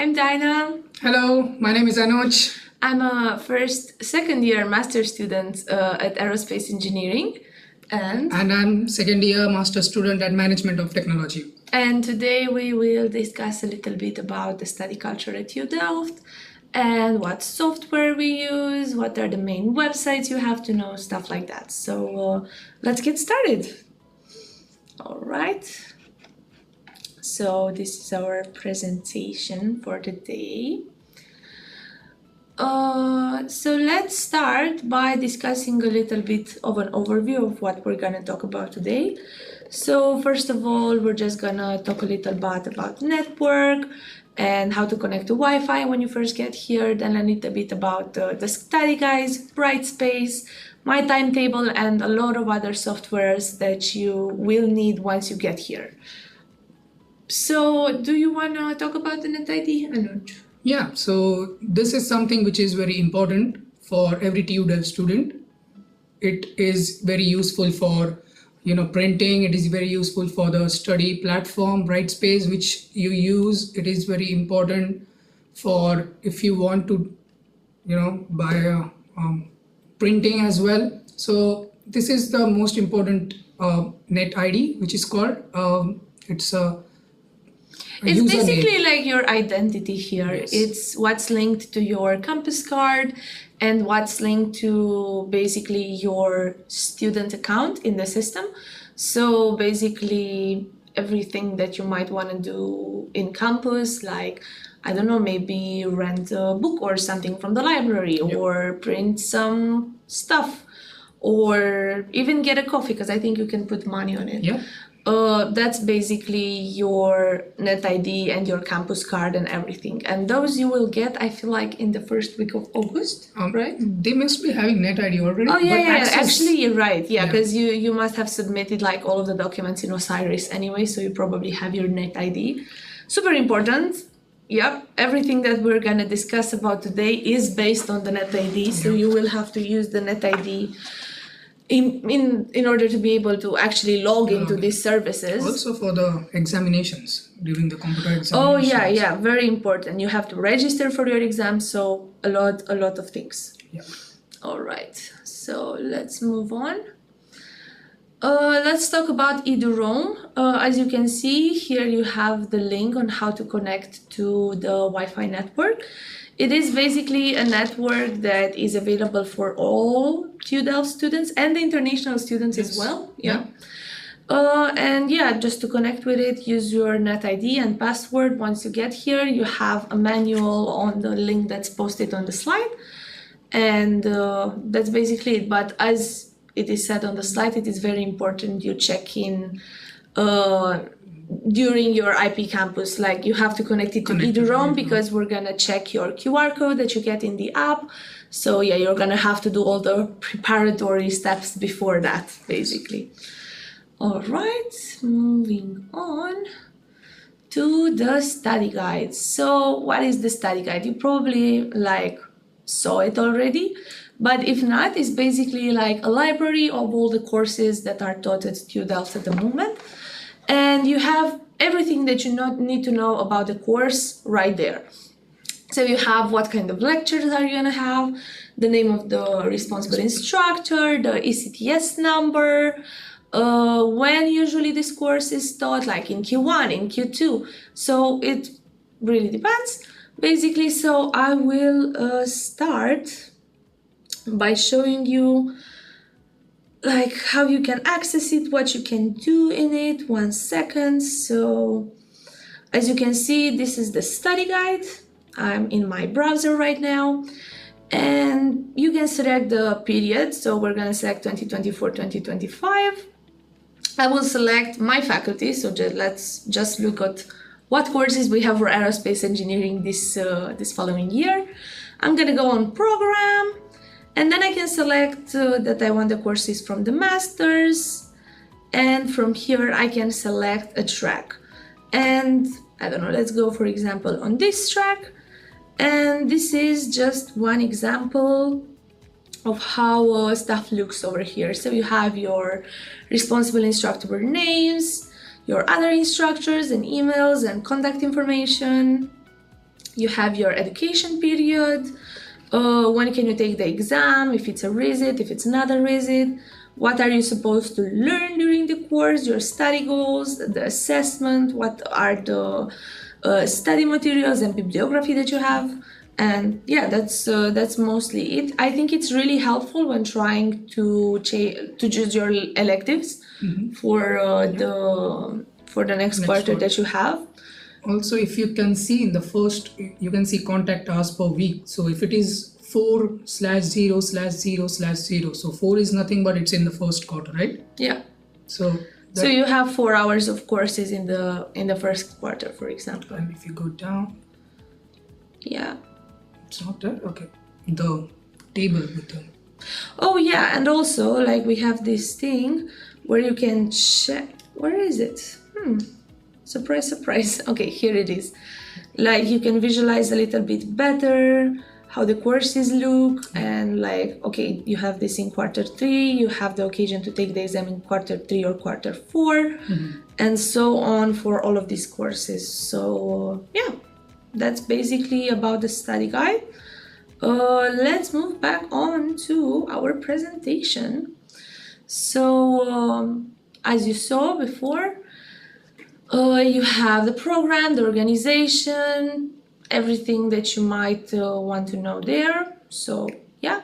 I'm Dinah. Hello, my name is Anuj. I'm a second year master student at aerospace engineering. And I'm second year master student at management of technology. And today we will discuss a little bit about the study culture at TU Delft and what software we use, what are the main websites you have to know, stuff like that. So let's get started. All right. So this is our presentation for the day. So let's start by discussing a little bit of an overview of what we're gonna talk about today. So first of all, we're just gonna talk a little bit about network and how to connect to Wi-Fi when you first get here. Then a little bit about the study guides, Brightspace, MyTimetable, and a lot of other softwares that you will need once you get here. So do you wanna talk about the NetID, Anuj? Yeah, so this is something which is very important for every TU Delft student. It is very useful for printing. It is very useful for the study platform Brightspace which you use. It is very important for if you want to buy a printing as well. So this is the most important NetID, which is called it's username. basically like your identity here. Yes. It's what's linked to your campus card and what's linked to basically your student account in the system. So basically everything that you might want to do in campus, like, I don't know, maybe rent a book or something from the library, Yep. or print some stuff, or even get a coffee, because I think you can put money on it. Yeah. That's basically your NetID and your campus card and everything. And those you will get, I feel like, in the first week of August, right? They must be having NetID already. Oh, yeah, but yeah. access- Actually, you're right. Yeah, Yeah. because you must have submitted like all of the documents in Osiris anyway, so you probably have your NetID. Super important. Yep, everything that we're gonna discuss about today is based on the NetID, so Yeah. you will have to use the NetID in order to be able to actually log into these services. Also for the examinations, during the computer Oh examinations. yeah, very important. You have to register for your exam, so a lot of things. Yeah. All right, so let's move on. Let's talk about eduroam. As you can see here, you have the link on how to connect to the Wi-Fi network. It is basically a network that is available for all TU Delft students and the international students as Yes. well. Yeah. And yeah, just to connect with it, use your NetID and password. Once you get here, you have a manual on the link that's posted on the slide. And that's basically it. But as it is said on the slide, it is very important you check in during your IP campus. Like, you have to connect it to Connect to eduroam eduroam. because we're gonna check your QR code that you get in the app. So yeah, you're gonna have to do all the preparatory steps before that, basically. All right, moving on to the study guide. So what is the study guide? You probably saw it already, but if not, it's basically like a library of all the courses that are taught at TU Delft at the moment. And you have everything that you need to know about the course right there. So you have what kind of lectures are you gonna have, the name of the responsible instructor, the ECTS number, when usually this course is taught, like in Q1, in Q2. So it really depends, basically. So I will start by showing you like how you can access it, what you can do in it. 1 second. So as you can see, this is the study guide. I'm in my browser right now, and you can select the period. So we're gonna select 2024, 2025. I will select my faculty. So let's just look at what courses we have for aerospace engineering this following year. I'm gonna go on program. And then I can select that I want the courses from the masters, and from here I can select a track. And I don't know, let's go for example on this track. And this is just one example of how stuff looks over here. So you have your responsible instructor names, your other instructors and emails and contact information. You have your education period, when can you take the exam, if it's a visit, if it's not a visit, what are you supposed to learn during the course, your study goals, the assessment, what are the study materials and bibliography that you have. And yeah, that's mostly it. I think it's really helpful when trying to choose your electives for the next quarter that you have. Also, if you can see in the first, you can see contact hours per week. So if it is 4/0/0/0/0, so 4 is nothing but it's in the first quarter, right? Yeah. So So you have 4 hours of courses in the first quarter, for example. And if you go down, yeah, it's not there. Okay, the table with them. Oh yeah, and also like we have this thing where you can check. Where is it? Surprise, surprise. Okay, here it is. Like you can visualize a little bit better how the courses look, and like, okay, you have this in quarter 3, you have the occasion to take the exam in quarter 3 or quarter 4, and so on for all of these courses. So yeah, that's basically about the study guide. Let's move back on to our presentation. So as you saw before, you have the program, the organization, everything that you might want to know there. So yeah,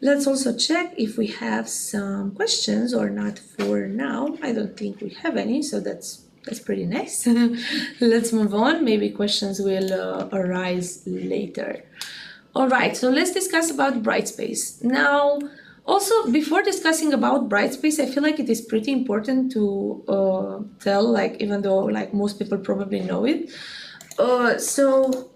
let's also check if we have some questions or not for now. I don't think we have any, so that's pretty nice. Let's move on. Maybe questions will arise later. All right, so let's discuss about Brightspace. Now, also, before discussing about Brightspace, I feel like it is pretty important to tell, like, even though like most people probably know it. So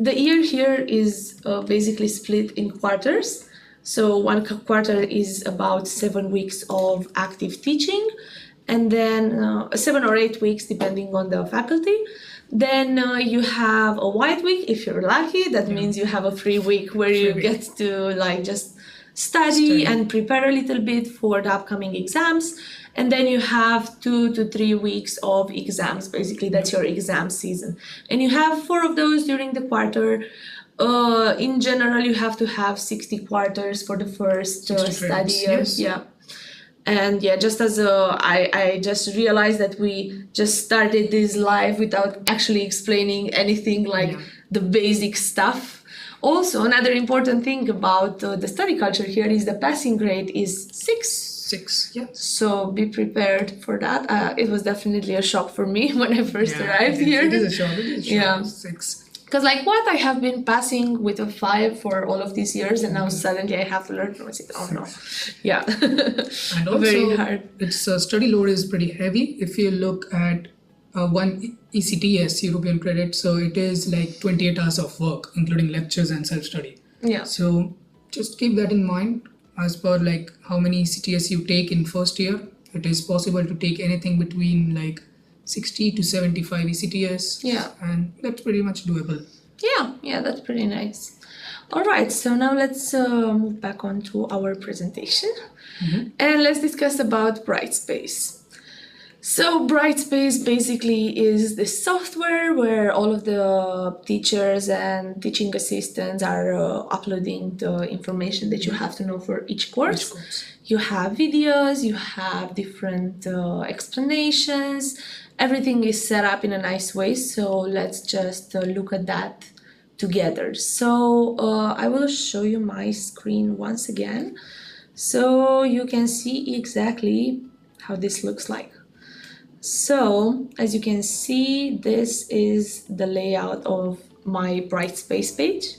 the year here is basically split in quarters. So one quarter is about 7 weeks of active teaching, and then 7 or 8 weeks depending on the faculty. Then you have a white week if you're lucky. That means you have a free week where you get to like just study and prepare a little bit for the upcoming exams. And then you have 2 to 3 weeks of exams. Basically, that's your exam season. And you have 4 of those during the quarter. In general, you have to have 60 quarters for the first study year. Yes. Yeah. And yeah, just as I just realized that we just started this live without actually explaining anything, like the basic stuff. Also, another important thing about the study culture here is the passing grade is 6. Yeah. So be prepared for that. It was definitely a shock for me when I first arrived here. It is a shock. It is a shock. Yeah. 6. Because like what, I have been passing with a 5 for all of these years, and now suddenly I have to learn from it. Oh no. Yeah. And also, very hard. Its study load is pretty heavy. If you look at one ECTS, European credit, so it is like 28 hours of work, including lectures and self-study. Yeah. So just keep that in mind. As per like how many ECTS you take in first year, it is possible to take anything between like 60 to 75 ECTS. Yeah. And that's pretty much doable. Yeah, that's pretty nice. All right, so now let's move back on to our presentation. And let's discuss about Brightspace. So Brightspace basically is the software where all of the teachers and teaching assistants are uploading the information that you have to know for each course. You have videos, you have different explanations. Everything is set up in a nice way, so let's just look at that together. So I will show you my screen once again, so you can see exactly how this looks like. So as you can see, this is the layout of my Brightspace page.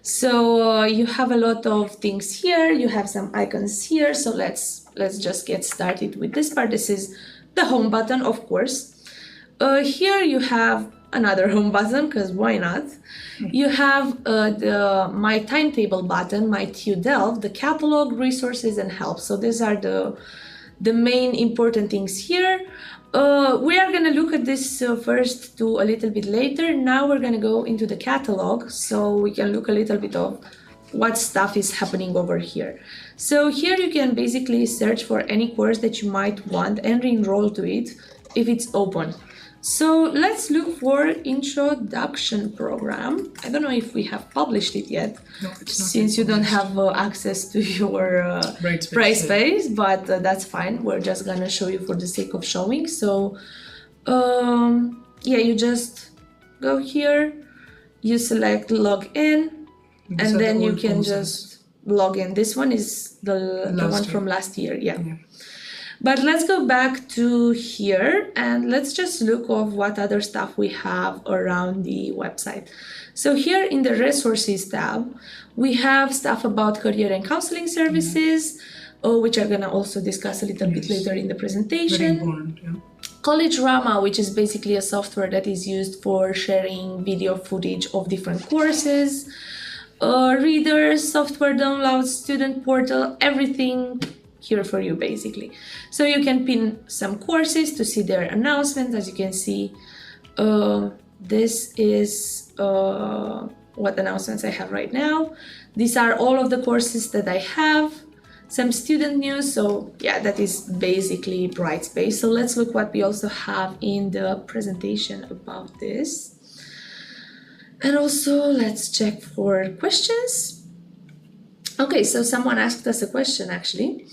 So you have a lot of things here, you have some icons here, so let's just get started with this part. This is the home button, of course. Here you have another home button, because why not? You have the My Timetable button, MyTUDelft, the catalog, resources, and help. So these are the main important things here. We are going to look at this first two a little bit later. Now we're going to go into the catalog, so we can look a little bit of what stuff is happening over here. So here you can basically search for any course that you might want and re-enroll to it if it's open. So let's look for introduction program. I don't know if we have published it yet, No, it's not since you don't published. have access to your Brightspace, but that's fine. We're just gonna show you for the sake of showing. So yeah, you just go here, you select log in, These are and the then you old can courses. just log in. This one is the one year. from last year, yeah. Yeah. But let's go back to here and let's just look of what other stuff we have around the website. So here in the resources tab, we have stuff about career and counseling services, which I'm gonna also discuss a little bit later in the presentation. Very important, yeah. College Rama, which is basically a software that is used for sharing video footage of different courses. Readers, software downloads, student portal, everything here for you basically. So you can pin some courses to see their announcements. As you can see, this is what announcements I have right now. These are all of the courses that I have. Some student news, so yeah, that is basically Brightspace. So let's look what we also have in the presentation about this. And also let's check for questions. Okay, so someone asked us a question actually.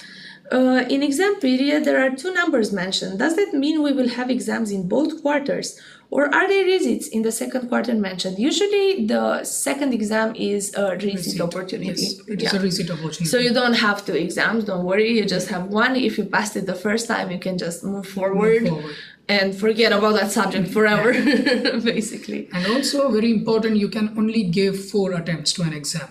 In exam period, there are two numbers mentioned. Does that mean we will have exams in both quarters? Or are there resits in the second quarter mentioned? Usually the second exam is a resit opportunity. Yes, it is a resit opportunity. So you don't have two exams, don't worry, you just have one. If you passed it the first time, you can just move forward. And forget about that subject forever, basically. And also very important, you can only give 4 attempts to an exam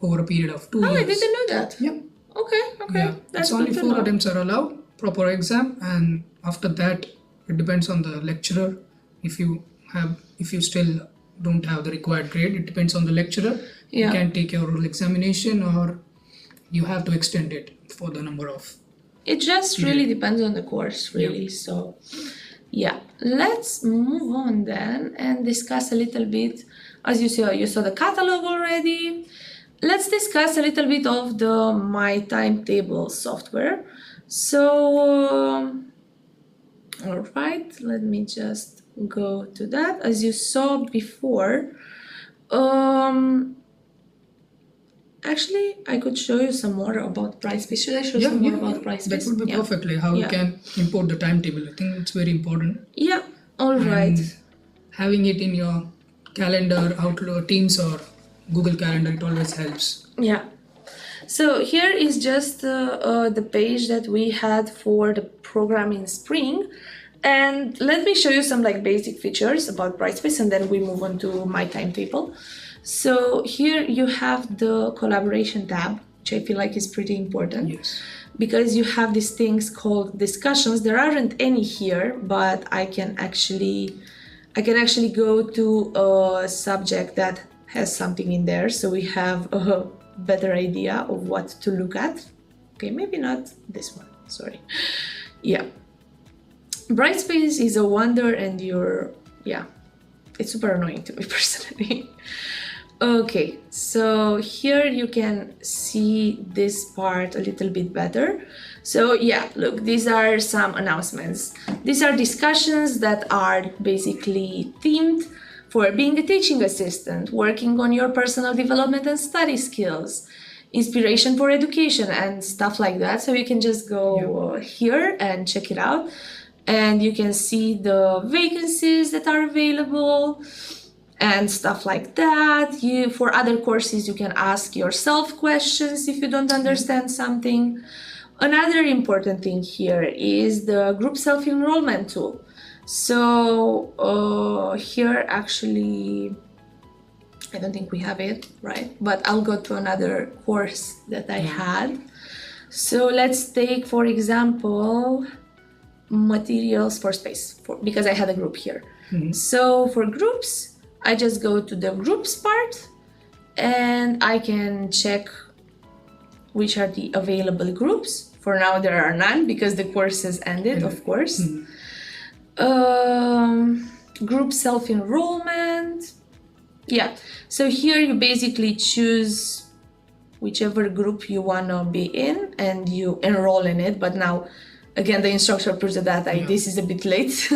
over a period of 2 years. Oh, I didn't know that. Yep. Okay. Yeah. That's it's only good to 4 know. attempts are allowed, proper exam, and after that it depends on the lecturer. If you still don't have the required grade, it depends on the lecturer. Yeah. You can take your oral examination or you have to extend it for the number of. It just really depends on the course, really. So yeah, let's move on then and discuss a little bit. As you saw the catalog already. Let's discuss a little bit of the MyTimetable software. So, all right, let me just go to that. As you saw before, actually, I could show you some more about Brightspace. Should I show some more about Brightspace? That would be perfectly how you can import the timetable. I think it's very important. Yeah, all right. And having it in your calendar, Outlook, Teams or Google Calendar, it always helps. Yeah. So here is just the page that we had for the program in spring. And let me show you some basic features about Brightspace and then we move on to MyTimetable. So here you have the collaboration tab, which I feel like is pretty important. Yes. Because you have these things called discussions. There aren't any here, but I can actually go to a subject that has something in there, so we have a better idea of what to look at. Okay, maybe not this one, sorry. Yeah. Brightspace is a wonder and it's super annoying to me personally. Okay, so here you can see this part a little bit better. So yeah, look, these are some announcements. These are discussions that are basically themed for being a teaching assistant, working on your personal development and study skills, inspiration for education and stuff like that. So you can just go here and check it out. And you can see the vacancies that are available and stuff like that. For other courses, you can ask yourself questions if you don't understand something. Another important thing here is the group self-enrollment tool. So here actually, I don't think we have it, right? But I'll go to another course that I had. So let's take, for example, materials for space, because I had a group here. So for groups, I just go to the groups part and I can check which are the available groups. For now, there are none because the course has ended, of course. Group self-enrollment. Yeah, so here you basically choose whichever group you want to be in and you enroll in it. But now, again, the instructor puts the data, this is a bit late.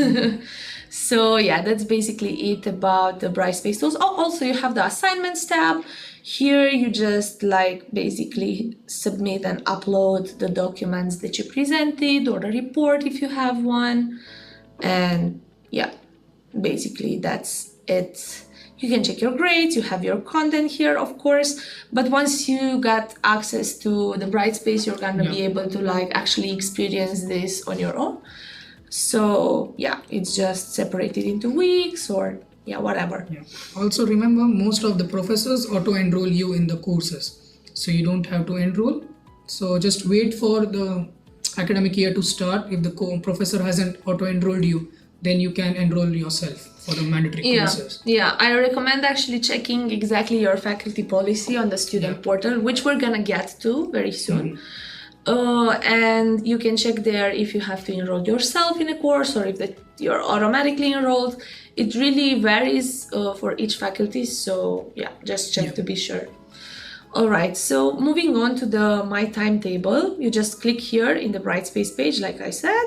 So yeah, that's basically it about the Brightspace tools. Oh, also you have the assignments tab. Here you just like basically submit and upload the documents that you presented or the report if you have one. And yeah, basically that's it. You can check your grades, you have your content here, of course, but once you got access to the Brightspace, you're gonna be able to like actually experience this on your own. So yeah, it's just separated into weeks or yeah, whatever. Yeah. Also remember, most of the professors auto-enroll you in the courses, so you don't have to enroll. So just wait for the academic year to start. If the professor hasn't auto-enrolled you, then you can enroll yourself for the mandatory courses. Yeah, I recommend actually checking exactly your faculty policy on the student portal, which we're gonna get to very soon. And you can check there if you have to enroll yourself in a course or if you're automatically enrolled. It really varies for each faculty, so yeah, just check to be sure. All right, so moving on to the My Timetable, you just click here in the Brightspace page, like I said.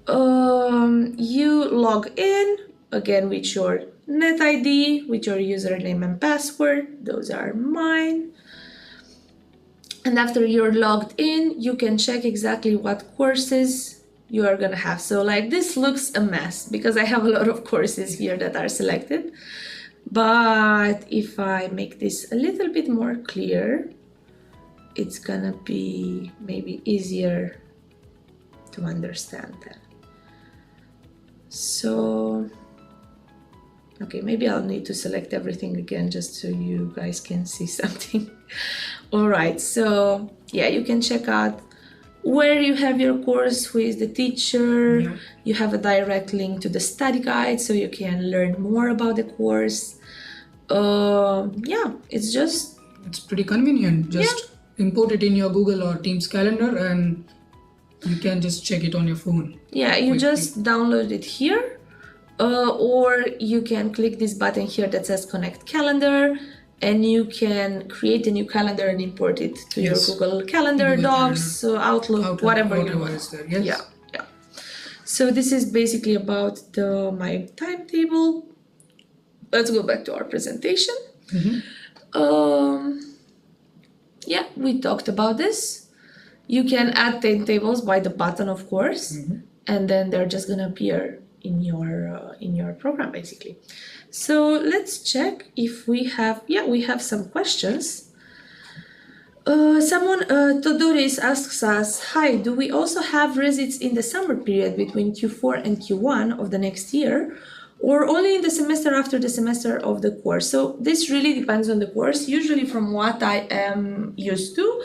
You log in again with your NetID, with your username and password. Those are mine. And after you're logged in, you can check exactly what courses you are gonna have. So like this looks a mess because I have a lot of courses here that are selected. But if I make this a little bit more clear, it's gonna be maybe easier to understand then. So, okay, maybe I'll need to select everything again just so you guys can see something. All right, so yeah, you can check out where you have your course, who is the teacher. You have a direct link to the study guide so you can learn more about the course. Yeah, it's pretty convenient. Just import it in your Google or Teams calendar and you can just check it on your phone. Yeah, you just download it here, or you can click this button here that says Connect Calendar, and you can create a new calendar and import it to your Google Calendar, Docs, Outlook, whatever you want. Is there. Yes. Yeah. So this is basically about my timetable. Let's go back to our presentation. Yeah, we talked about this. You can add timetables by the button, of course, and then they're just gonna appear in your program basically. So let's check if we have some questions. Someone, Todoris asks us, hi, do we also have resits in the summer period between Q4 and Q1 of the next year, or only in the semester after the semester of the course? So this really depends on the course. Usually from what I am used to,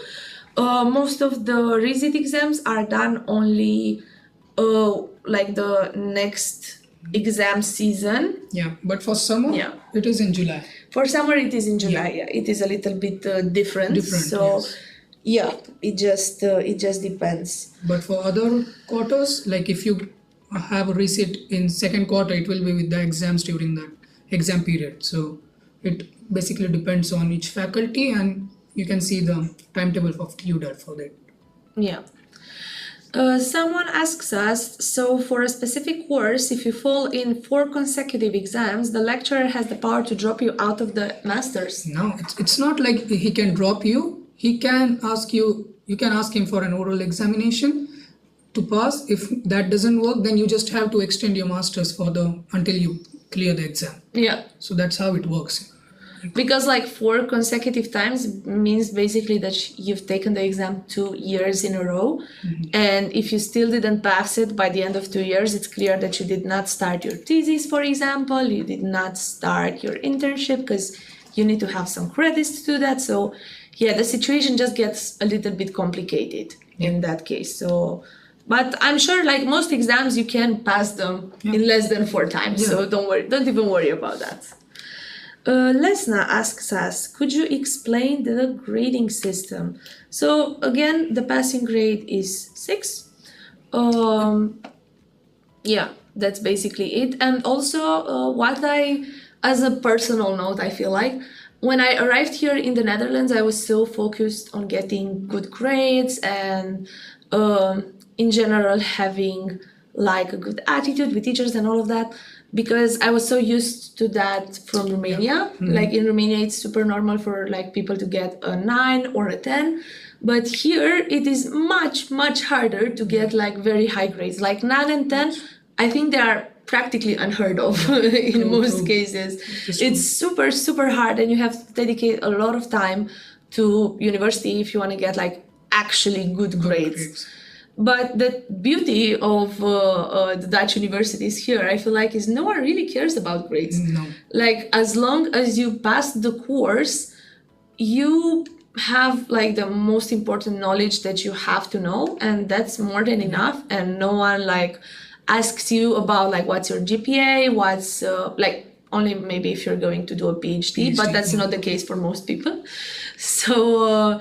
most of the resit exams are done only like the next exam season. Yeah, but for summer, it is in July. For summer, it is in July. Yeah, it is a little bit different. So, it just depends. But for other quarters, like if you have a resit in second quarter, it will be with the exams during that exam period. So it basically depends on each faculty, and you can see the timetable of TU Delft for that. Yeah. Someone asks us, so for a specific course, if you fall in 4 consecutive exams, the lecturer has the power to drop you out of the masters? No, it's not like he can drop you. He can ask you can ask him for an oral examination to pass. If that doesn't work, then you just have to extend your masters until you clear the exam. Yeah. So that's how it works. Because like 4 consecutive times means basically that you've taken the exam 2 years in a row. And if you still didn't pass it by the end of 2 years, it's clear that you did not start your thesis, for example, you did not start your internship, because you need to have some credits to do that. So yeah, the situation just gets a little bit complicated in that case. So, but I'm sure like most exams you can pass them in less than 4 times. So don't even worry about that. Lesna asks us, could you explain the grading system? So again, the passing grade is 6. Yeah, that's basically it. And also as a personal note, I feel like when I arrived here in the Netherlands, I was so focused on getting good grades and in general having like a good attitude with teachers and all of that, because I was so used to that from Romania. Like in Romania, it's super normal for like people to get a 9 or a 10. But here it is much, much harder to get like very high grades. Like 9 and 10, I think they are practically unheard of in most cases. It's super, super hard, and you have to dedicate a lot of time to university if you want to get like actually good grades. But the beauty of the Dutch universities here, I feel like, is no one really cares about grades. No. Like as long as you pass the course, you have like the most important knowledge that you have to know, and that's more than enough. And no one like asks you about like what's your GPA, what's like only maybe if you're going to do a PhD, but that's not the case for most people. So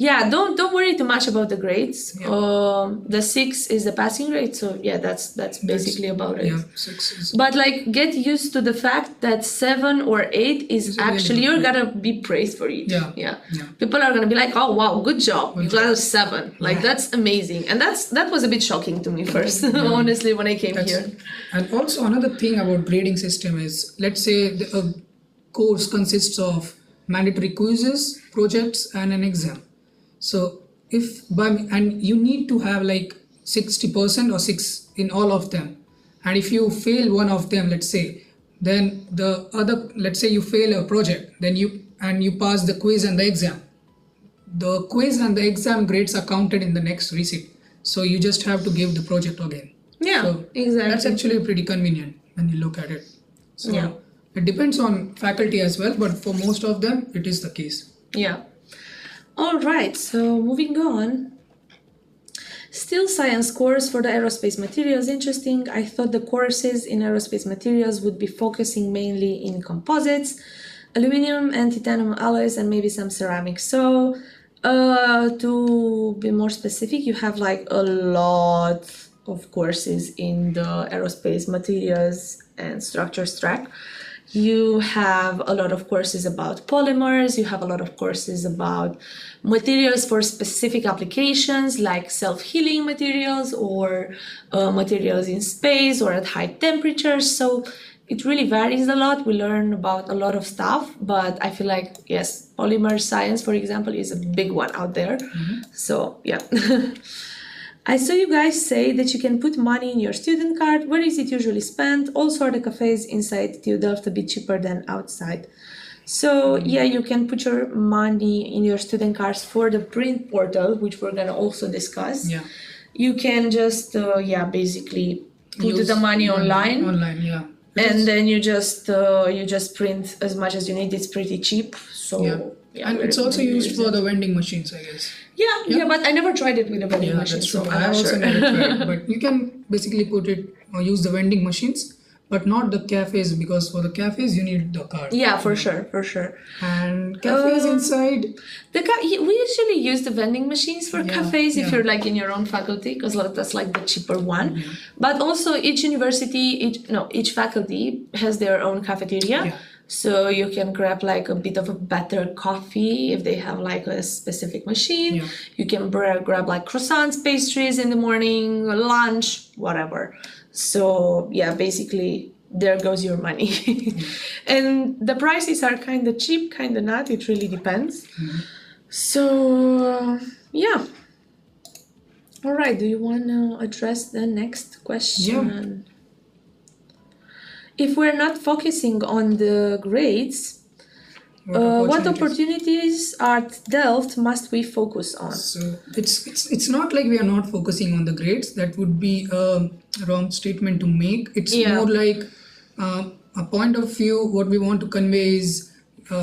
yeah, don't worry too much about the grades. The 6 is the passing grade, so yeah, that's basically about it. Yeah, 6 is. But like get used to the fact that 7 or 8 is actually you're gonna be praised for it. Yeah. People are gonna be like, oh wow, good job, you got a 7. Like that's amazing, and that was a bit shocking to me first, honestly, when I came here. And also another thing about grading system is, let's say a course consists of mandatory quizzes, projects, and an exam. So and you need to have like 60% or 6 in all of them. And if you fail one of them, let's say, then the other, let's say you fail a project, then you pass the quiz and the exam. The quiz and the exam grades are counted in the next receipt. So you just have to give the project again. Yeah, so exactly. That's actually pretty convenient when you look at it. So it depends on faculty as well, but for most of them, it is the case. Yeah. All right, so moving on. Still science course for the aerospace materials. Interesting. I thought the courses in aerospace materials would be focusing mainly in composites, aluminum and titanium alloys, and maybe some ceramics. So to be more specific, you have like a lot of courses in the aerospace materials and structures track. You have a lot of courses about polymers, you have a lot of courses about materials for specific applications like self-healing materials or materials in space or at high temperatures. So it really varies a lot. We learn about a lot of stuff, but I feel like, yes, polymer science, for example, is a big one out there. So yeah. I saw you guys say that you can put money in your student card. Where is it usually spent? Also, are the cafes inside TU Delft a bit cheaper than outside? So yeah, you can put your money in your student cards for the print portal, which we're gonna also discuss. Yeah. You can just basically put the money online. Online, yeah. And then you just print as much as you need. It's pretty cheap. So yeah, and it's also used for the vending machines, I guess. Yeah, but I never tried it with a vending machine. That's true. So I also never tried, but you can basically put it or use the vending machines, but not the cafes, because for the cafes you need the card. Yeah, for sure. And cafes inside. We usually use the vending machines for cafes if you're like in your own faculty, because that's like the cheaper one. But also each university, each faculty has their own cafeteria. Yeah. So you can grab like a bit of a better coffee if they have like a specific machine. Yeah. You can grab like croissants, pastries in the morning, lunch, whatever. So yeah, basically there goes your money. And the prices are kind of cheap, kind of not. It really depends. So yeah. All right. Do you want to address the next question? Yeah. If we're not focusing on the grades, what opportunities at Delft must we focus on? So it's not like we are not focusing on the grades. That would be a wrong statement to make. It's more like a point of view. What we want to convey is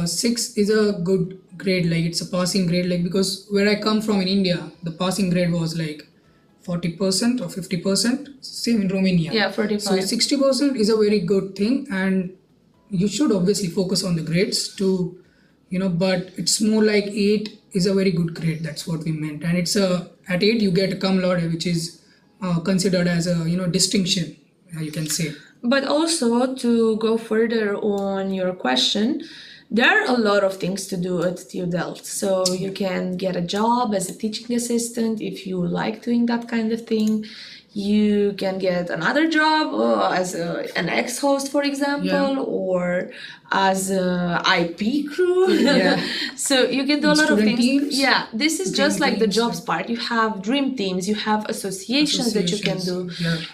6 is a good grade. Like it's a passing grade. Like because where I come from in India, the passing grade was like 40% or 50%. Same in Romania. Yeah, 45. So 60% is a very good thing, and you should obviously focus on the grades to, but it's more like 8 is a very good grade. That's what we meant. And it's at 8 you get a cum laude, which is considered as a, distinction, you can say. But also to go further on your question, there are a lot of things to do at TU Delft. So you can get a job as a teaching assistant if you like doing that kind of thing. you can get another job as an ex-host, for example, or as a IP crew. So you can do a lot of things. Teams, this is just like the jobs part. You have dream teams, you have associations that you can do.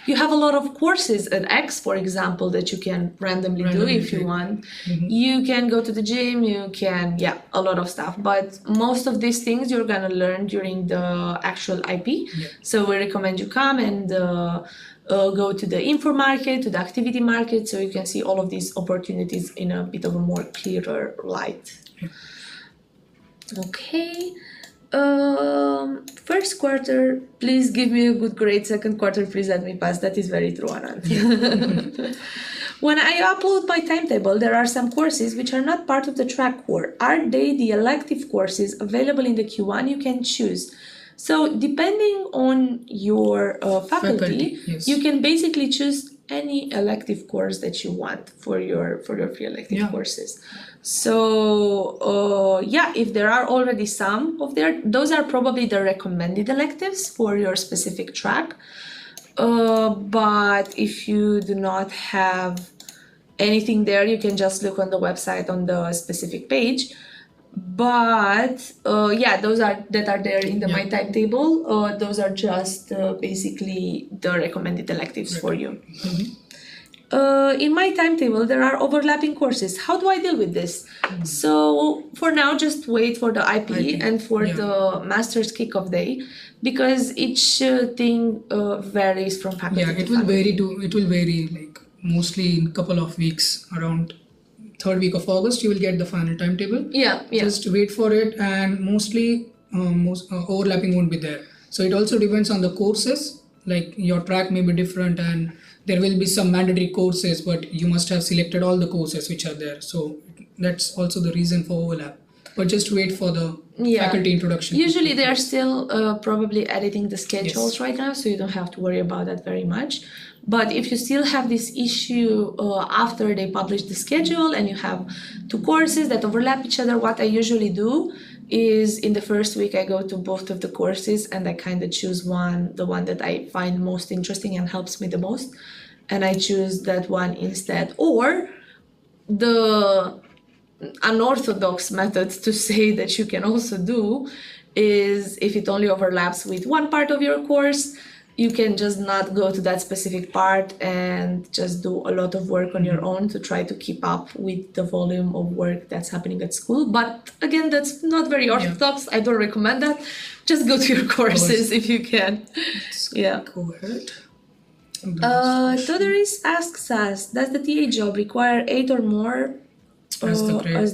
You have a lot of courses at X, for example, that you can randomly do if you want. You can go to the gym, you can, a lot of stuff. But most of these things you're gonna learn during the actual IP. So we recommend you come and go to the info market, to the activity market, so you can see all of these opportunities in a bit of a more clearer light. Okay. First quarter, please give me a good grade. Second quarter, please let me pass. That is very true, Anand. When I upload my timetable, there are some courses which are not part of the track core. Are they the elective courses available in the Q1 you can choose? So depending on your faculty, you can basically choose any elective course that you want for your free elective courses. So if there are already some of those are probably the recommended electives for your specific track. But if you do not have anything there, you can just look on the website on the specific page. But those are there in the My Timetable. Those are just basically the recommended electives for you. In my timetable, there are overlapping courses. How do I deal with this? So for now, just wait for the IP and for the master's kickoff day, because each thing varies from faculty to faculty. It will vary like mostly in a couple of weeks. Around third week of August, you will get the final timetable. Just wait for it, and mostly overlapping won't be there. So it also depends on the courses. Like your track may be different, and there will be some mandatory courses, but you must have selected all the courses which are there. So that's also the reason for overlap. But just wait for the faculty introduction. Usually they are still probably editing the schedules right now, so you don't have to worry about that very much. But if you still have this issue after they publish the schedule and you have two courses that overlap each other, what I usually do is in the first week I go to both of the courses and I kind of choose the one that I find most interesting and helps me the most, and I choose that one instead. Or the unorthodox method to say that you can also do is, if it only overlaps with one part of your course, you can just not go to that specific part and just do a lot of work on your own to try to keep up with the volume of work that's happening at school. But again, that's not very orthodox. I don't recommend that. Just go to your courses if you can. Go ahead. Todoris asks us, does the TA job require 8 or more as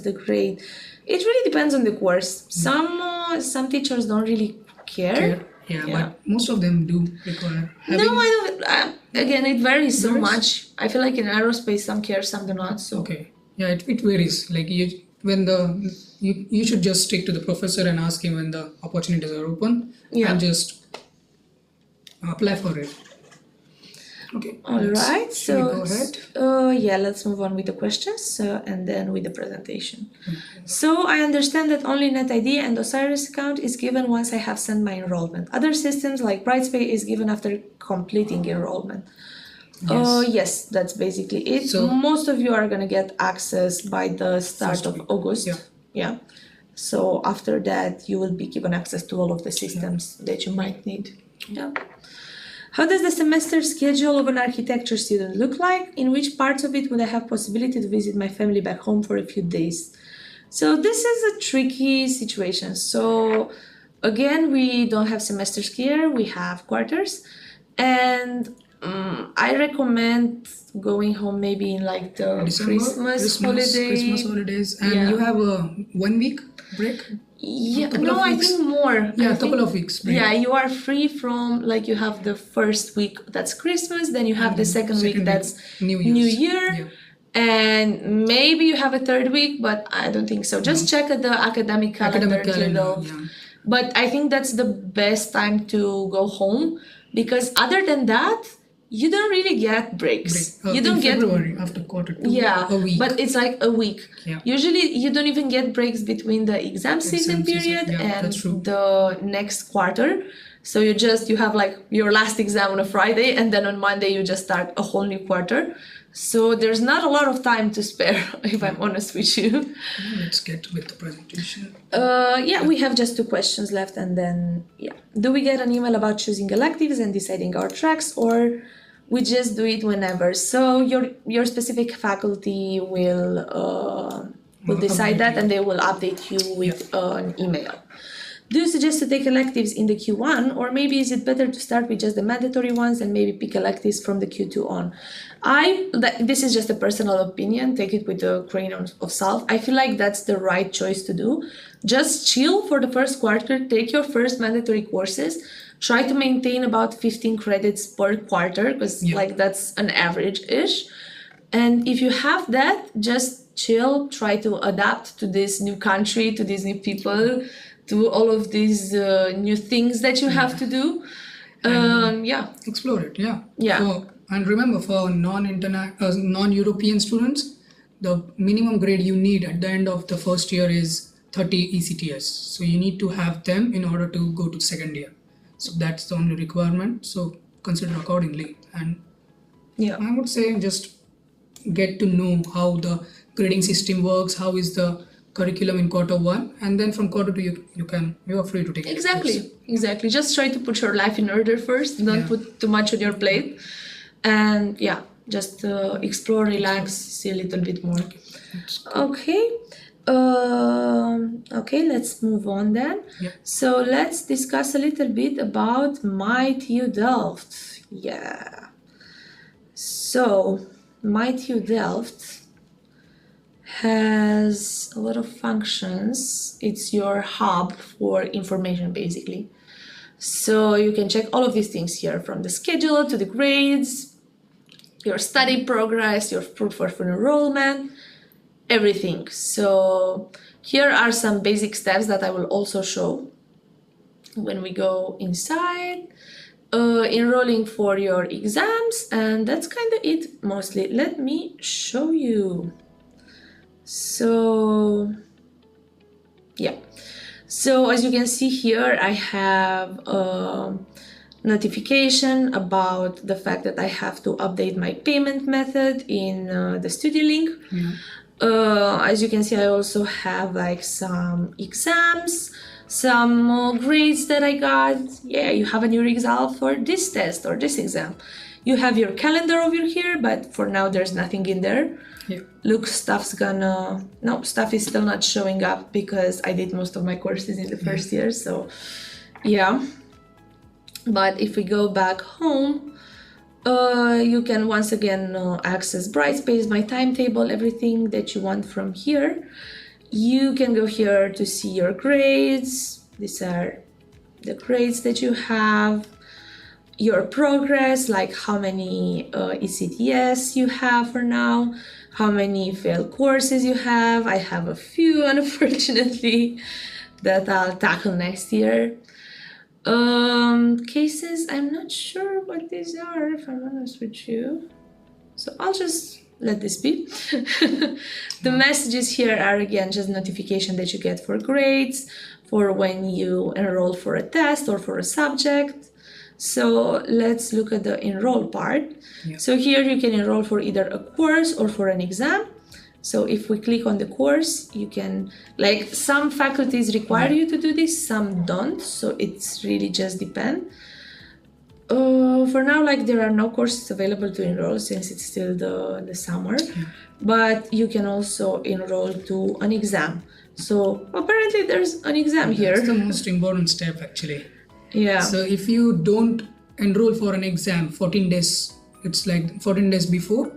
the grade? It really depends on the course. Some teachers don't really care. But most of them do require. No, I don't. Again, it varies so much. I feel like in aerospace, some care, some do not. So it varies. Like you should just stick to the professor and ask him when the opportunities are open, and just apply for it. Okay. All right. So go ahead. Let's move on with the questions and then with the presentation. So I understand that only NetID and Osiris account is given once I have sent my enrollment. Other systems like Brightspace is given after completing enrollment. Yes, that's basically it. So most of you are going to get access by the start of August. So after that, you will be given access to all of the systems that you might need. How does the semester schedule of an architecture student look like? In which parts of it would I have possibility to visit my family back home for a few days? So this is a tricky situation. So again, we don't have semesters here, we have quarters. And I recommend going home maybe in like the Christmas holidays. And you have a 1 week break? I think more. A couple of weeks break. You are free from, like, you have the first week that's Christmas, then you have the second week that's New Year. And maybe you have a third week, but I don't think so. Just check at the academic calendar. But I think that's the best time to go home, because other than that, you don't really get breaks. You don't get February after quarter 2. a week. But it's like a week. Yeah. Usually you don't even get breaks between the exam season period and the next quarter. So you have like your last exam on a Friday, and then on Monday you just start a whole new quarter. So there's not a lot of time to spare, if I'm honest with you. Let's get with the presentation. We have just 2 questions left, and then do we get an email about choosing electives and deciding our tracks, or we just do it whenever? So your specific faculty will decide that, and they will update you with an email. Do you suggest to take electives in the Q1, or maybe is it better to start with just the mandatory ones and maybe pick electives from the Q2 on? This is just a personal opinion, take it with a grain of salt. I feel like that's the right choice to do. Just chill for the first quarter, take your first mandatory courses, try to maintain about 15 credits per quarter, because that's an average-ish. And if you have that, just chill, try to adapt to this new country, to these new people, to all of these new things that you have to do. Explore it, So, and remember, for non-European students, the minimum grade you need at the end of the first year is 30 ECTS. So you need to have them in order to go to second year. So that's the only requirement. So consider accordingly. And I would say just get to know how the grading system works, how is the curriculum in quarter 1, and then from quarter 2 you are free to take it. Exactly. Just try to put your life in order first. Don't put too much on your plate, and just explore, relax, see a little bit more. Okay, let's move on then. So let's discuss a little bit about MyTUDelft. So MyTUDelft has a lot of functions. It's your hub for information, basically. So you can check all of these things here, from the schedule to the grades, your study progress, your proof of enrollment, everything. So here are some basic steps that I will also show when we go inside. Enrolling for your exams, and that's kind of it mostly. Let me show you. So as you can see here, I have a notification about the fact that I have to update my payment method in the StudyLink. As you can see, I also have like some exams, some grades that I got. You have a new result for this test or this exam. You have your calendar over here, but for now there's nothing in there. Look, stuff is still not showing up because I did most of my courses in the first year, so but if we go back home, you can once again access Brightspace, my timetable, everything that you want from here. You can go here to see your grades. These are the grades that you have, your progress, like how many ECTS you have for now, how many failed courses you have. I have a few, unfortunately, that I'll tackle next year. Cases, I'm not sure what these are, if I'm honest with you. So I'll just let this be. The messages here are again just notification that you get for grades, for when you enroll for a test or for a subject. So let's look at the enroll part. So here you can enroll for either a course or for an exam. So if we click on the course, you can, like, some faculties require you to do this, some don't. So it's really just depend. For now, like, there are no courses available to enroll since it's still the summer, but you can also enroll to an exam. So apparently there's an exam here. That's the most important step, actually. So if you don't enroll for an exam 14 days, it's like 14 days before,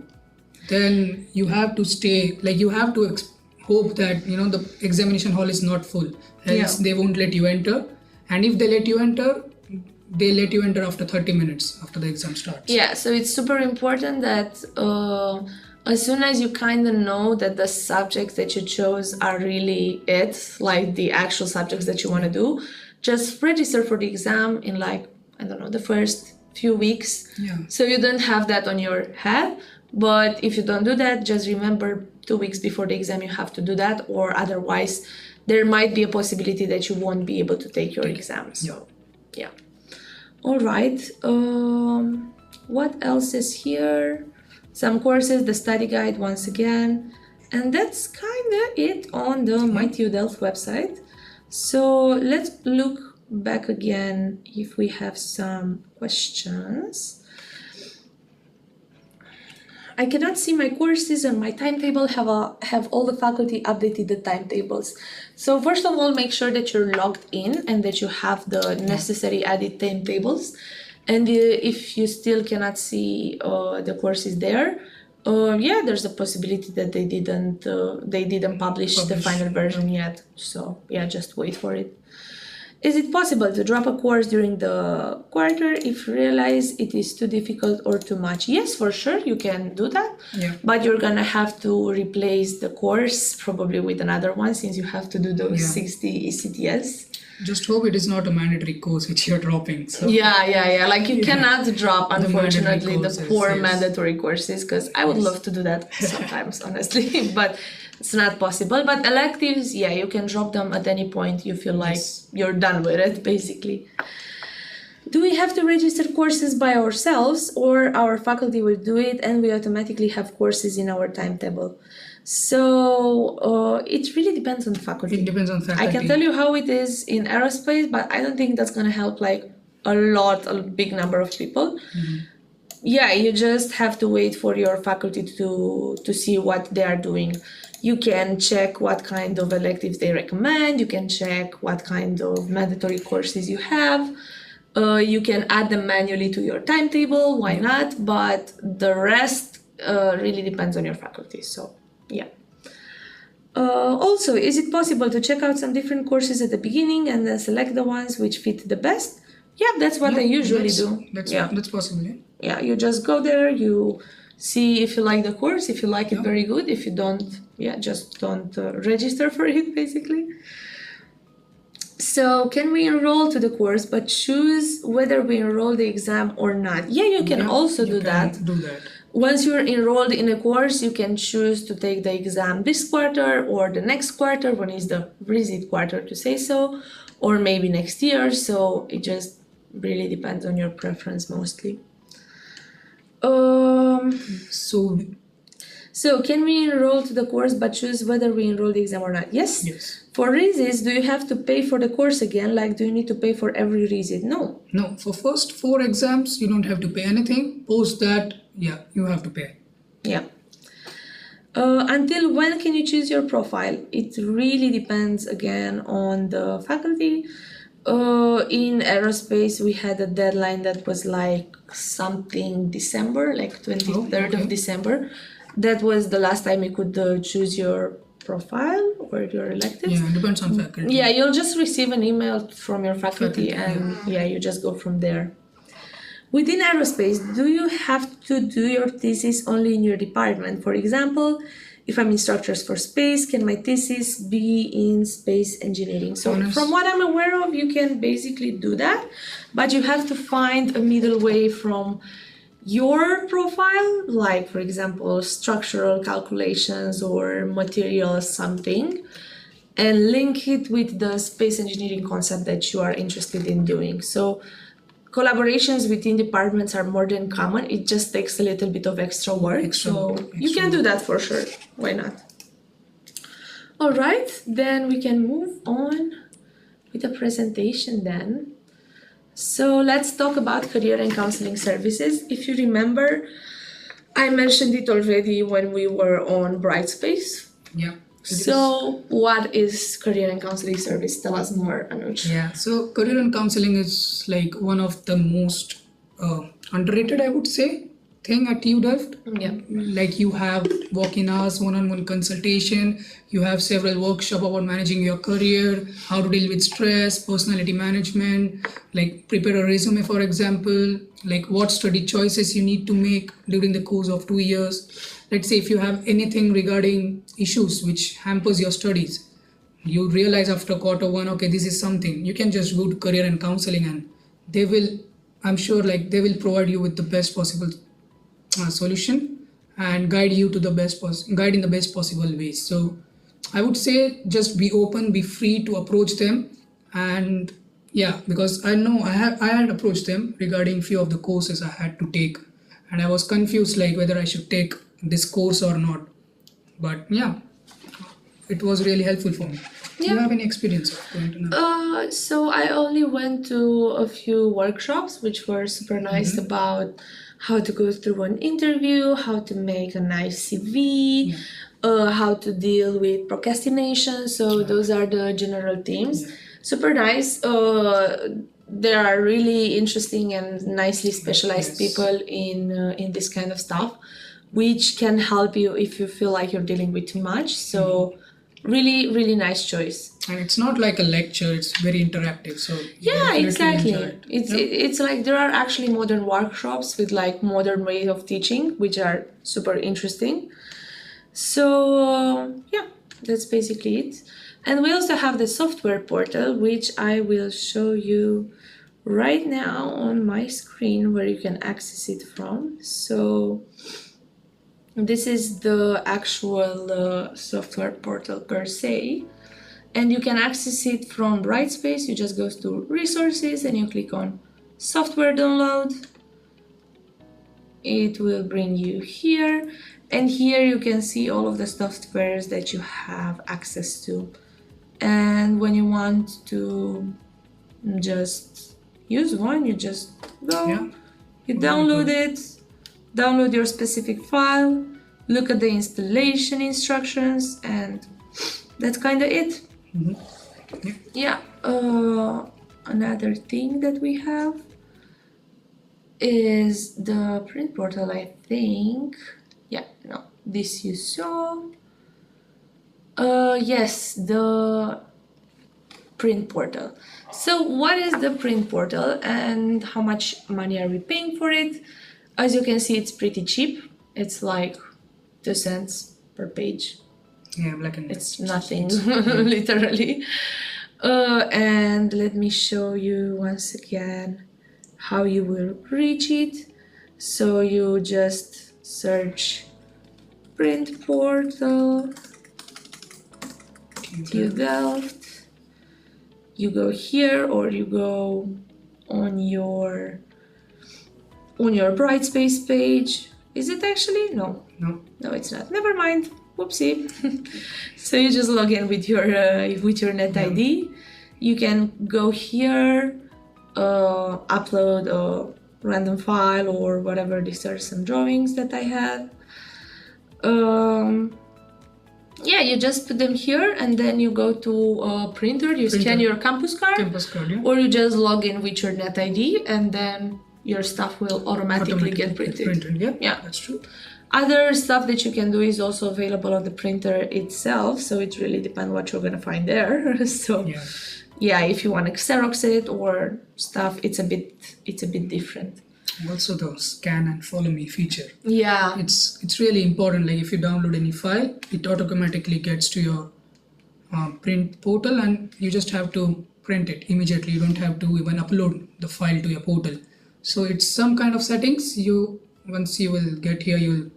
then you have to stay, like you have to hope that, you know, the examination hall is not full, else they won't let you enter. And if they let you enter, they let you enter after 30 minutes after the exam starts. So it's super important that as soon as you kind of know that the subjects that you chose are really it, like the actual subjects that you want to do, just register for the exam in, like, I don't know, the first few weeks. So you don't have that on your head. But if you don't do that, just remember 2 weeks before the exam you have to do that, or otherwise there might be a possibility that you won't be able to take your exam. So All right. What else is here? Some courses, the study guide once again. And that's kind of it on the MyTUDelft website. So let's look back again if we have some questions. I cannot see my courses on my timetable. Have all the faculty updated the timetables. So first of all, make sure that you're logged in and that you have the necessary added timetables. And if you still cannot see the courses there, yeah, there's a possibility that they didn't publish the final version yet. So yeah, just wait for it. Is it possible to drop a course during the quarter if you realize it is too difficult or too much? Yes, for sure, you can do that. Yeah. But you're gonna have to replace the course probably with another one since you have to do those 60 ECTS. Just hope it is not a mandatory course which you're dropping. So. Yeah. Like you cannot drop, unfortunately, the core yes. mandatory courses because I would love to do that sometimes, honestly, but it's not possible. But electives, yeah, you can drop them at any point you feel like you're done with it, basically. Do we have to register courses by ourselves or our faculty will do it and we automatically have courses in our timetable? So it really depends on the faculty. It depends on faculty. I can tell you how it is in aerospace, but I don't think that's going to help like a big number of people. Mm-hmm. Yeah, you just have to wait for your faculty to see what they are doing. You can check what kind of electives they recommend. You can check what kind of mandatory courses you have. You can add them manually to your timetable. Why not? But the rest really depends on your faculty. So yeah. Also, is it possible to check out some different courses at the beginning and then select the ones which fit the best? Yeah, that's what I usually do. That's possible. Yeah, you just go there, you see if you like the course, if you like it, very good. If you don't, just don't register for it, basically. So can we enroll to the course but choose whether we enroll the exam or not? Yeah, you can also do that. Once you're enrolled in a course, you can choose to take the exam this quarter or the next quarter, when is the visit quarter to say so, or maybe next year. So it just really depends on your preference mostly. So can we enroll to the course but choose whether we enroll the exam or not? Yes. For resits, do you have to pay for the course again? Like, do you need to pay for every resit? No. No, for first 4 exams, you don't have to pay anything. Post that, you have to pay. Yeah. Until when can you choose your profile? It really depends again on the faculty. In aerospace, we had a deadline that was like something December, like 23rd of December. That was the last time you could choose your profile or your electives. Yeah, it depends on faculty. Yeah, you'll just receive an email from your faculty and you just go from there. Within aerospace, do you have to do your thesis only in your department? For example, if I'm instructors for space, can my thesis be in space engineering? So from what I'm aware of, you can basically do that, but you have to find a middle way from your profile, like for example, structural calculations or material something, and link it with the space engineering concept that you are interested in doing. So collaborations within departments are more than common. It just takes a little bit of extra work. You can do that for sure. Why not? All right, then we can move on with the presentation then. So let's talk about career and counseling services. If you remember, I mentioned it already when we were on Brightspace. Yeah. So what is career and counseling service? Tell us more, Anuj. Yeah, so career and counseling is like one of the most underrated, I would say, thing at TU Delft. Yeah. Like you have walk-in hours, one-on-one consultation, you have several workshops about managing your career, how to deal with stress, personality management, like prepare a resume, for example, like what study choices you need to make during the course of 2 years. Let's say if you have anything regarding issues which hampers your studies, you realize after quarter 1, okay, this is something, you can just go to career and counseling and they will, I'm sure, like they will provide you with the best possible solution and guide you to the guide in the best possible ways. So I would say just be open, be free to approach them, and Yeah, because I know I had approached them regarding few of the courses I had to take, and I was confused like whether I should take this course or not. But yeah, it was really helpful for me. Do you Yeah. have any experience of going to So I only went to a few workshops which were super nice about how to go through an interview, how to make a nice CV, how to deal with procrastination. So those are the general themes. Super nice. There are really interesting and nicely specialized people in this kind of stuff, which can help you if you feel like you're dealing with too much. So really nice choice. And it's not like a lecture; it's very interactive. So you Yeah, definitely exactly. enjoy it. It's like there are actually modern workshops with like modern ways of teaching, which are super interesting. So yeah, that's basically it. And we also have the software portal, which I will show you right now on my screen where you can access it from. So this is the actual software portal per se, and you can access it from Brightspace. You just go to resources and you click on software download. It will bring you here, and here you can see all of the softwares that you have access to. And when you want to just use one, you just go, you download it, download your specific file, look at the installation instructions, and that's kind of it. Yeah. Another thing that we have is the print portal, I think. Yeah, no, this you saw. Yes, the print portal. So what is the print portal and how much money are we paying for it? As you can see, it's pretty cheap. It's like 2 cents per page. Yeah, black and white. It's nothing, literally. And let me show you once again how you will reach it. So you just search print portal, TU Delft. You go here, or you go on your Brightspace page. Is it actually? No, it's not. Never mind. Whoopsie. So you just log in with your NetID. You can go here, upload a random file or whatever. These are some drawings that I had. Yeah, you just put them here, and then you go to a printer. You scan your campus card, or you just log in with your NetID, and then your stuff will automatically get printed. Yeah, that's true. Other stuff that you can do is also available on the printer itself, so it really depends what you're gonna find there. So yeah, if you want to Xerox it or stuff, it's a bit different. Also the scan and follow me feature. Yeah, it's really important. Like if you download any file, it automatically gets to your print portal, and you just have to print it immediately. You don't have to even upload the file to your portal. So it's some kind of settings. Once you will get here, you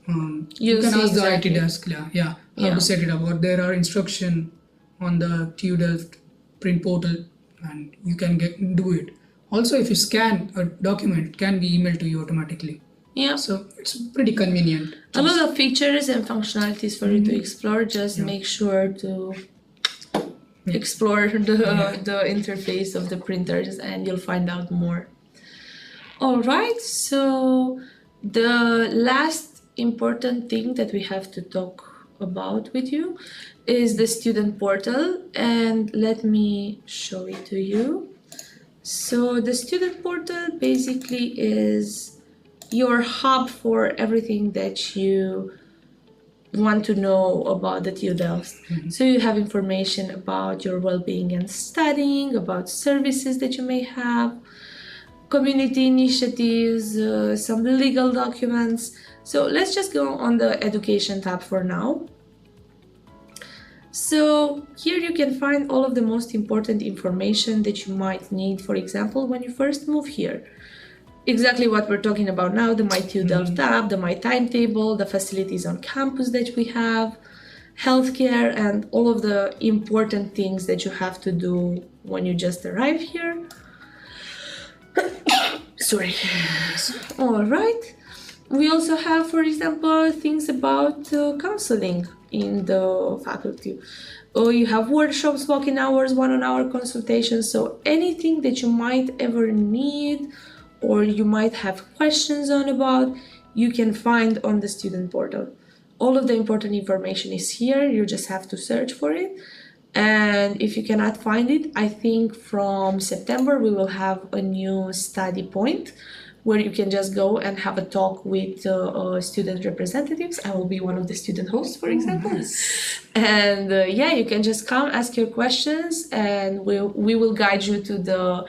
can ask the IT desk, how to set it up. Or there are instruction on the TU Delft print portal, and you can do it. Also, if you scan a document, it can be emailed to you automatically. Yeah. So it's pretty convenient. A lot of features and functionalities for you to explore. Just make sure to explore the interface of the printers, and you'll find out more. All right. So the last important thing that we have to talk about with you is the student portal, and let me show it to you. So the student portal basically is your hub for everything that you want to know about the TU Delft. So you have information about your well-being and studying, about services that you may have, community initiatives, some legal documents. So let's just go on the education tab for now. So here you can find all of the most important information that you might need, for example, when you first move here. Exactly what we're talking about now, the MyTUDelft tab, the My Timetable, the facilities on campus that we have, healthcare, and all of the important things that you have to do when you just arrive here. Sorry. All right. We also have, for example, things about counseling in the faculty. You have workshops, walk-in hours, one-on-hour consultations. So anything that you might ever need or you might have questions on about, you can find on the student portal. All of the important information is here. You just have to search for it. And if you cannot find it, I think from September we will have a new study point where you can just go and have a talk with student representatives. I will be one of the student hosts, for example. Nice. And yeah, you can just come, ask your questions, and we will guide you to the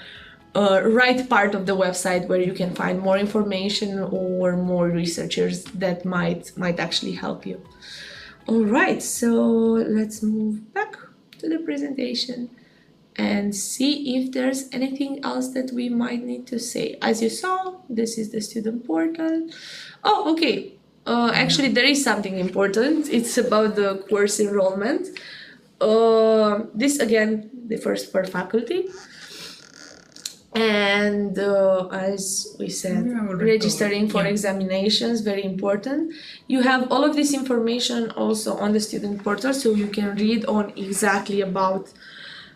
right part of the website where you can find more information or more researchers that might actually help you. All right, so let's move back to the presentation and see if there's anything else that we might need to say. As you saw, this is the student portal. Oh, okay. Actually, there is something important. It's about the course enrollment. This again differs per faculty. And as we said, registering for examinations, very important. You have all of this information also on the student portal, so you can read on exactly about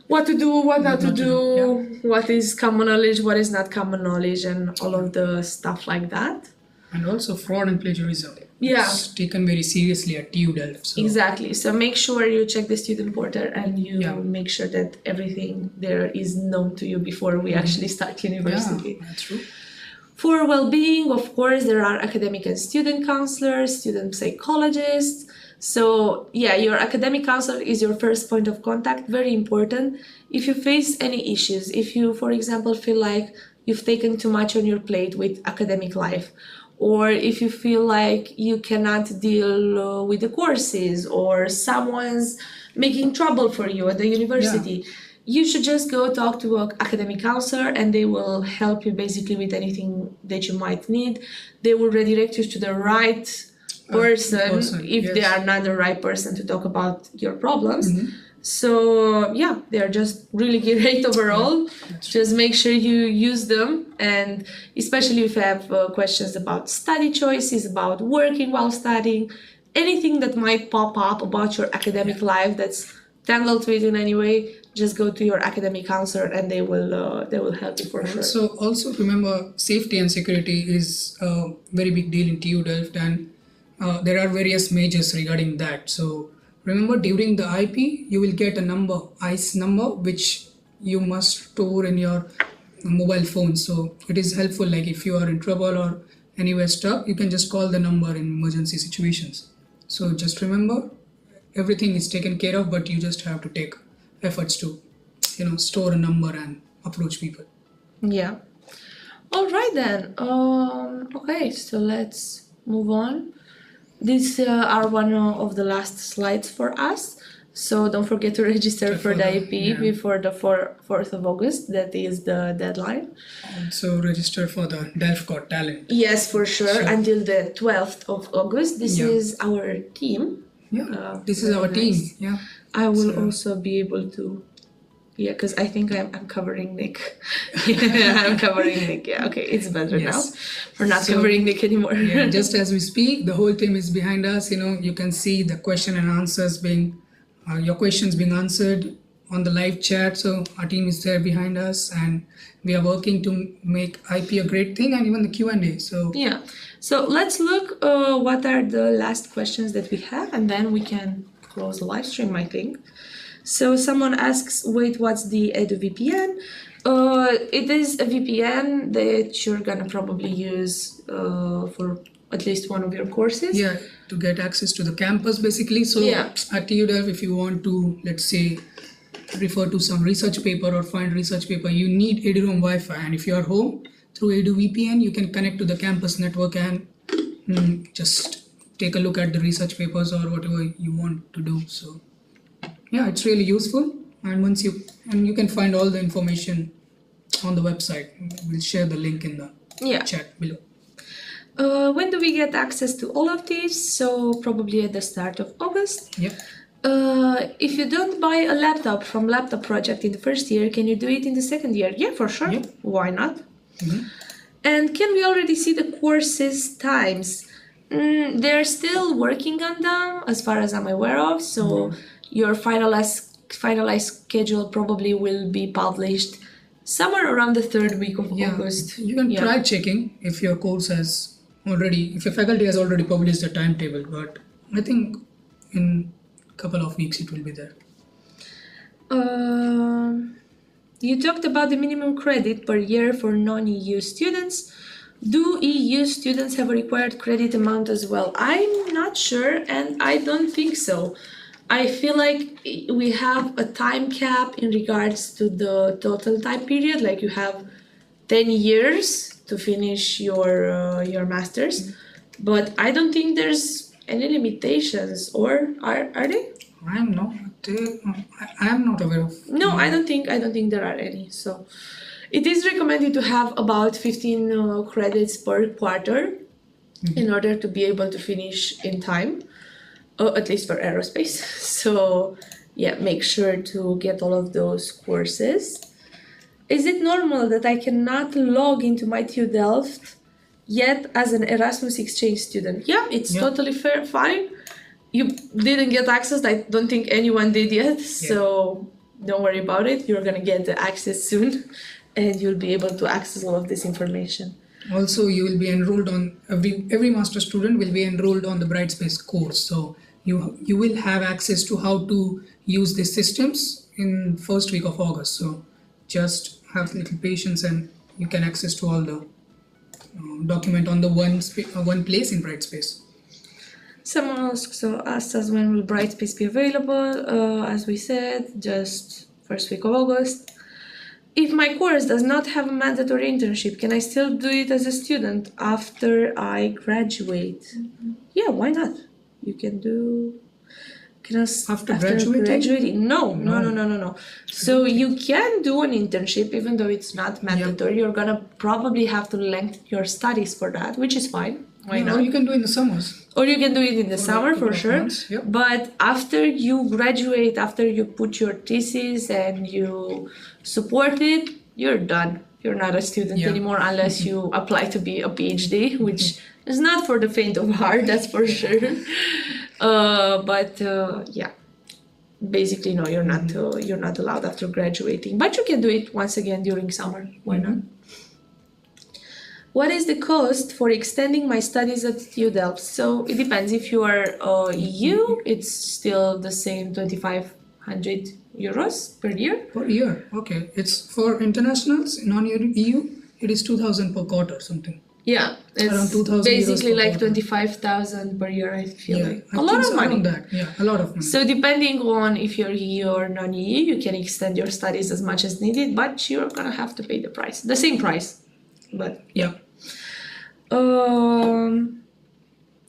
what to do, what not to do, what is common knowledge, what is not common knowledge, and all of the stuff like that. And also fraud and plagiarism. Yeah. It's taken very seriously at TU Delft. So. Exactly. So make sure you check the student portal and you make sure that everything there is known to you before we actually start university. Yeah, that's true. For well-being, of course, there are academic and student counselors, student psychologists. So yeah, your academic counselor is your first point of contact, very important. If you face any issues, if you, for example, feel like you've taken too much on your plate with academic life, or if you feel like you cannot deal with the courses, or someone's making trouble for you at the university, you should just go talk to an academic counselor and they will help you basically with anything that you might need. They will redirect you to the right person if they are not the right person to talk about your problems. So yeah, they are just really great overall. Just make sure you use them, and especially if you have questions about study choices, about working while studying, anything that might pop up about your academic life that's tangled to it in any way, just go to your academic counselor and they will help you for sure. So also remember, safety and security is a very big deal in TU Delft, and there are various measures regarding that. So remember, during the IP, you will get a number, ICE number, which you must store in your mobile phone. So it is helpful, like if you are in trouble or anywhere stuck, you can just call the number in emergency situations. So just remember, everything is taken care of, but you just have to take efforts to, store a number and approach people. Yeah. All right then. Okay, so let's move on. These are one of the last slides for us. So don't forget to register for the IP before the 4th of August. That is the deadline. Also register for the Delft Got Talent. Yes, for sure. So, until the 12th of August. This is our team. Yeah, this is our team. Yeah. I will also be able to... Yeah, because I think I'm covering Nick. I'm covering Nick. Yeah, okay, it's better now. We're not covering Nick anymore. Yeah, just as we speak, the whole team is behind us. You can see the question and answers your questions being answered on the live chat. So our team is there behind us, and we are working to make IP a great thing, and even the Q&A. So yeah, so let's look what are the last questions that we have, and then we can close the live stream, I think. So someone asks, wait, what's the EduVPN? It is a VPN that you're gonna probably use for at least one of your courses. Yeah, to get access to the campus basically. So at TU Delft, if you want to, let's say, refer to some research paper or find research paper, you need EduRoam Wi-Fi. And if you are home, through EduVPN, you can connect to the campus network and just take a look at the research papers or whatever you want to do. So yeah, it's really useful, and you can find all the information on the website. We'll share the link in the chat below. When do we get access to all of these? So probably at the start of August. Yep. If you don't buy a laptop from laptop project in the first year, can you do it in the second year? Yeah, for sure. Yep. Why not? And can we already see the courses times? They're still working on them as far as I'm aware of. So your finalized schedule probably will be published somewhere around the third week of August. You can try checking if your course has already, if your faculty has already published the timetable, but I think in a couple of weeks it will be there. You talked about the minimum credit per year for non-EU students. Do EU students have a required credit amount as well? I'm not sure, and I don't think so. I feel like we have a time cap in regards to the total time period. Like you have 10 years to finish your master's, but I don't think there's any limitations, or are they? I am not aware of. No, I don't think there are any. So it is recommended to have about 15 credits per quarter in order to be able to finish in time, at least for aerospace. So yeah, make sure to get all of those courses. Is it normal that I cannot log into MyTUDelft yet as an Erasmus exchange student? Yeah, it's totally fair, fine. You didn't get access. I don't think anyone did yet, so don't worry about it. You're gonna get the access soon, and you'll be able to access all of this information. Also, you will be enrolled on every master student will be enrolled on the Brightspace course. So you will have access to how to use these systems in first week of August. So just have a little patience, and you can access to all the document on the one place in Brightspace. Someone asked us when will Brightspace be available. As we said, just first week of August. If my course does not have a mandatory internship, can I still do it as a student after I graduate? Yeah, why not? You can do. After graduating? No. So you can do an internship even though it's not mandatory. You're gonna probably have to lengthen your studies for that, which is fine. Why not? Or you can do it in the summers. Or you can do it in the summer for sure. But after you graduate, after you put your thesis and you support it, you're done. You're not a student anymore unless you apply to be a PhD, which is not for the faint of heart, that's for sure. Basically, no, you're not allowed after graduating. But you can do it once again during summer. Why not? What is the cost for extending my studies at TU Delft? So it depends. If you are EU, it's still the same 2,500 euros per year. Per year, okay. It's for internationals, non-EU, it is 2,000 per quarter, something. Yeah, it's around 2,000 basically euros per like 25,000 per year, I feel like. I A lot think of so, money. around that. Yeah, a lot of money. So depending on if you're EU or non-EU, you can extend your studies as much as needed, but you're gonna have to pay the price. The same price, but yeah.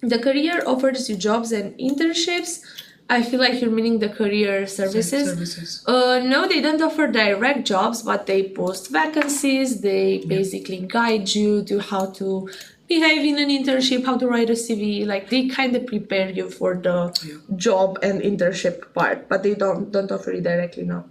The career offers you jobs and internships. I feel like you're meaning the career services. No, they don't offer direct jobs, but they post vacancies. They basically guide you to how to behave in an internship, how to write a CV. Like they kind of prepare you for the job and internship part, but they don't offer it directly now.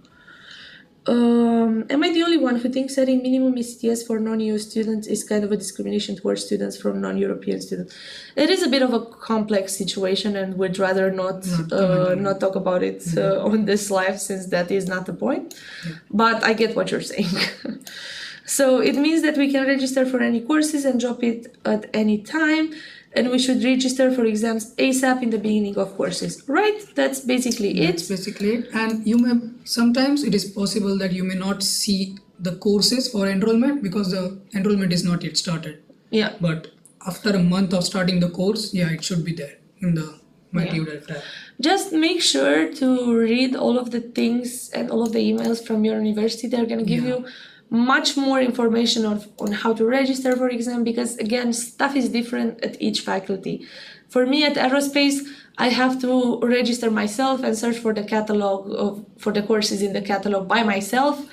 Am I the only one who thinks setting minimum ECTS for non-EU students is kind of a discrimination towards students from non-European students? It is a bit of a complex situation, and we'd rather not talk about it on this live, since that is not the point. But I get what you're saying. So it means that we can register for any courses and drop it at any time. And we should register for exams ASAP in the beginning of courses, right? That's basically it. That's basically it. And you may sometimes it is possible that you may not see the courses for enrollment because the enrollment is not yet started. Yeah. But after a month of starting the course, it should be there in the MyTUDelft app. Just make sure to read all of the things and all of the emails from your university. They're going to give you much more information on how to register for exam, because again, stuff is different at each faculty. For me at aerospace, I have to register myself and search for the catalog for the courses in the catalog by myself,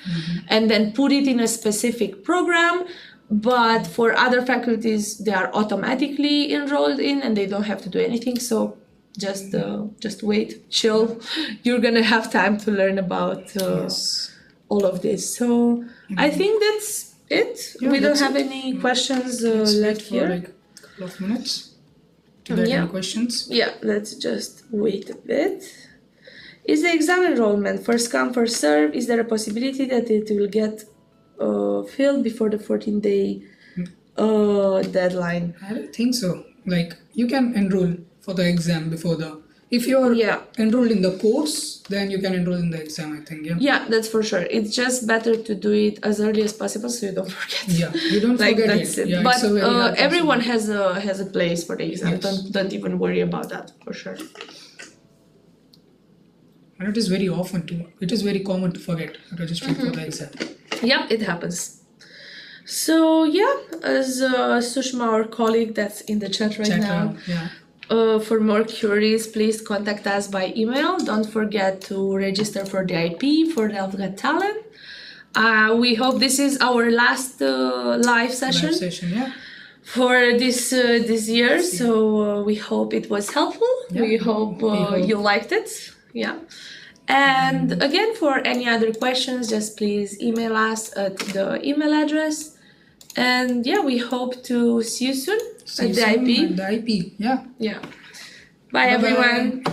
and then put it in a specific program. But for other faculties, they are automatically enrolled in and they don't have to do anything. So just wait, chill. You're gonna have time to learn about Yes. all of this. So I think that's it. Yeah, We don't that's have it. any questions Let's wait left for here. like a couple of minutes to get Yeah. any questions. Yeah, let's just wait a bit. Is the exam enrollment first come, first serve? Is there a possibility that it will get filled before the 14-day deadline? I don't think so. Like you can enroll for the exam before the. If you're Yeah. enrolled in the course, then you can enroll in the exam. I think. Yeah. Yeah, that's for sure. It's just better to do it as early as possible so you don't forget. Yeah, you don't Like forget that's it. it. Yeah, But it's a very hard everyone process. has a place for the exam. Yes. Don't even worry about that for sure. And it is very common to forget registering for the exam. Yeah, it happens. So yeah, as Sushma, our colleague that's in the chat right now, Yeah. for more queries, please contact us by email. Don't forget to register for the IP for Delft Got Talent. We hope this is our last live session Live session. Yeah. for this year. So we hope it was helpful. Yeah. We hope you liked it. Yeah. And again, for any other questions, just please email us at the email address. And yeah, we hope to see you soon See you at the soon IP. at the IP. Yeah. Yeah. Bye, Bye-bye. everyone.